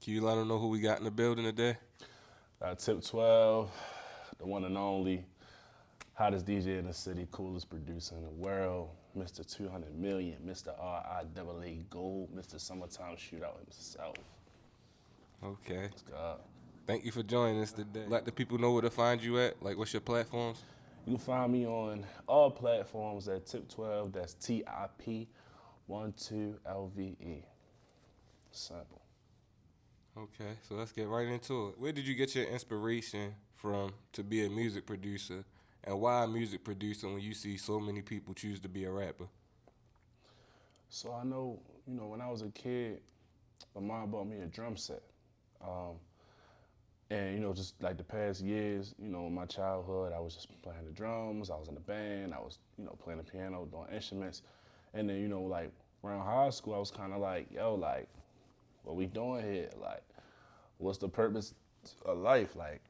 Can you let them know who we got in the building today? TIP12, the one and only, hottest DJ in the city, coolest producer in the world, Mr. 200 million, Mr. RIAA Gold, Mr. Summertime Shootout himself. Okay. Let's go. Thank you for joining us today. Let the people know where to find you at. Like, what's your platforms? You can find me on all platforms at TIP12, that's TIP12lve. Simple. Okay, so let's get right into it. Where did you get your inspiration from to be a music producer, and why a music producer when you see so many people choose to be a rapper? So I know, when I was a kid, my mom bought me a drum set. And, just like the past years, in my childhood, I was just playing the drums, I was in the band, I was, playing the piano, doing instruments. And then, like around high school, I was kind of like, yo, like, what we doing here? Like, what's the purpose of life? Like,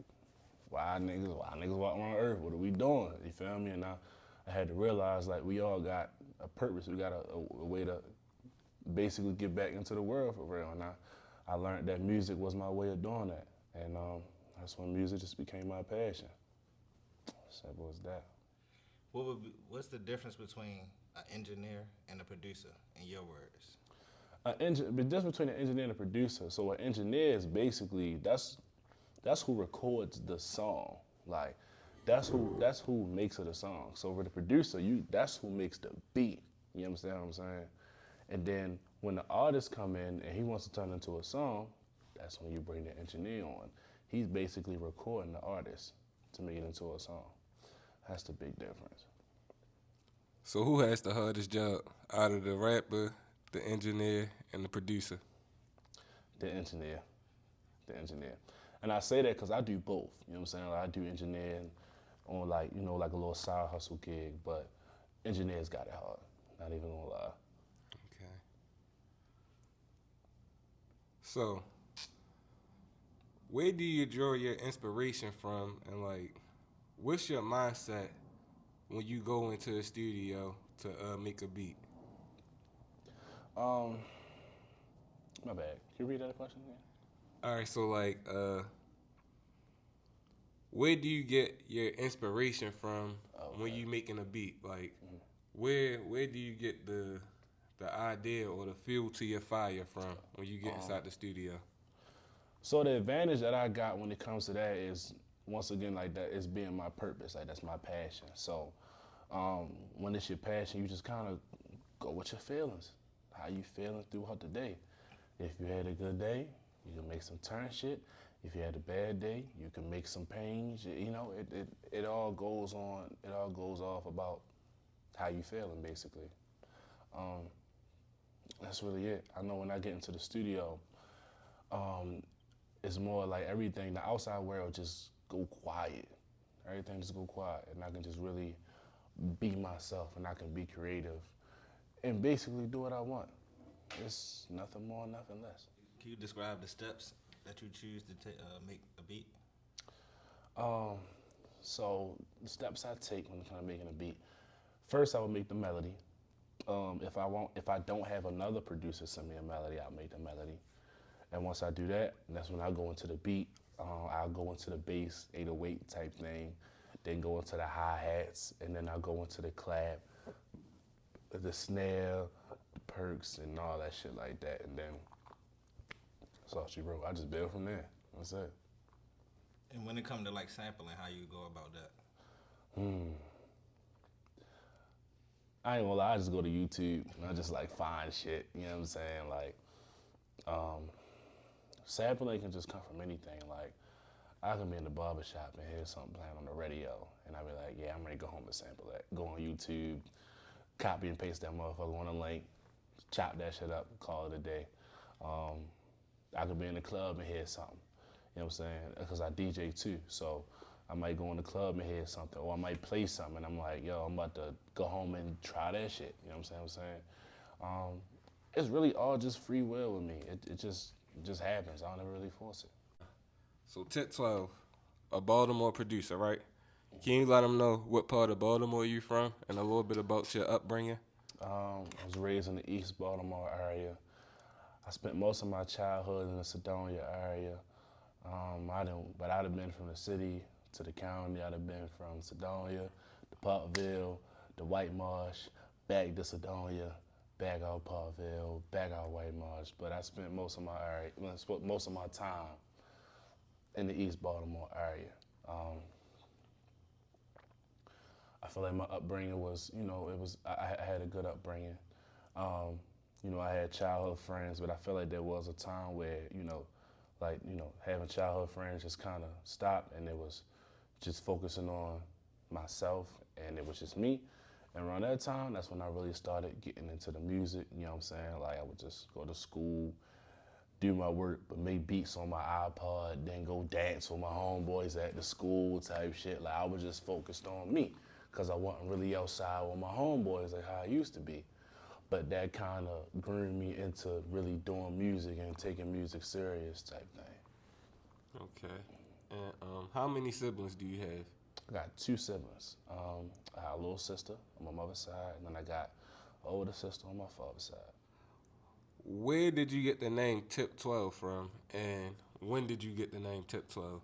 why niggas walking around Earth? What are we doing? You feel me? And I had to realize, like, we all got a purpose. We got a way to basically get back into the world for real. And I learned that music was my way of doing that. And that's when music just became my passion. Simple as that. What's the difference between an engineer and a producer, in your words? The difference between an engineer and a producer. So an engineer is basically that's who records the song. Like that's who makes it a song. So for the producer, that's who makes the beat. You understand what I'm saying? And then when the artist come in and he wants to turn it into a song, that's when you bring the engineer on. He's basically recording the artist to make it into a song. That's the big difference. So who has the hardest job out of the rapper, the engineer, and the producer? The engineer. The engineer. And I say that because I do both. You know what I'm saying? Like, I do engineering on like a little side hustle gig, but engineers got it hard. Not even gonna lie. Okay. So, where do you draw your inspiration from, and like, what's your mindset when you go into the studio to make a beat? My bad. Can you read that question again? All right, so like, where do you get your inspiration from when you making a beat? Like, where do you get the idea or the feel to your fire from when you get inside the studio? So the advantage that I got when it comes to that is, once again, like that is being my purpose. Like that's my passion. So when it's your passion, you just kind of go with your feelings. How you feeling throughout the day? If you had a good day, you can make some turn shit. If you had a bad day, you can make some pains. It all goes on. It all goes off about how you feeling, basically. That's really it. I know when I get into the studio, it's more like everything, the outside world just go quiet. Everything just go quiet, and I can just really be myself, and I can be creative, and basically do what I want. It's nothing more, nothing less. Can you describe the steps that you choose to make a beat? So the steps I take when kind of making a beat. First, I would make the melody. If I don't have another producer send me a melody, I'll make the melody. And once I do that, that's when I go into the beat. I'll go into the bass, 808 type thing, then go into the hi-hats, and then I'll go into the clap, the snare, the perks, and all that shit like that. And then that's all she wrote. I just build from there. That's it. And when it comes to like sampling, how you go about that? I ain't gonna lie, I just go to YouTube and I just like find shit, you know what I'm saying? Like, sampling can just come from anything. Like, I can be in the barbershop and hear something playing on the radio, and I'll be like, yeah, I'm ready to go home and sample that. Go on YouTube, copy and paste that motherfucker on a link, chop that shit up, call it a day. I could be in the club and hear something, you know what I'm saying? Because I DJ too, so I might go in the club and hear something, or I might play something, and I'm like, yo, I'm about to go home and try that shit, you know what I'm saying? It's really all just free will with me. It just happens. I don't ever really force it. So TIP12, a Baltimore producer, right? Can you let them know what part of Baltimore you from and a little bit about your upbringing? I was raised in the East Baltimore area. I spent most of my childhood in the Sedonia area. But I'd have been from the city to the county. I'd have been from Sedonia to Parkville, to White Marsh, back to Sedonia, back out Parkville, back out White Marsh. But I spent most of my time in the East Baltimore area. I feel like my upbringing was, I had a good upbringing. I had childhood friends, but I feel like there was a time where, having childhood friends just kind of stopped, and it was just focusing on myself, and it was just me. And around that time, that's when I really started getting into the music, you know what I'm saying? Like, I would just go to school, do my work, but make beats on my iPod, then go dance with my homeboys at the school type shit. Like, I was just focused on me, because I wasn't really outside with my homeboys like how I used to be. But that kind of groomed me into really doing music and taking music serious type thing. Okay. And how many siblings do you have? I got 2 siblings. I have a little sister on my mother's side, and then I got an older sister on my father's side. Where did you get the name TIP12 from, and when did you get the name TIP12?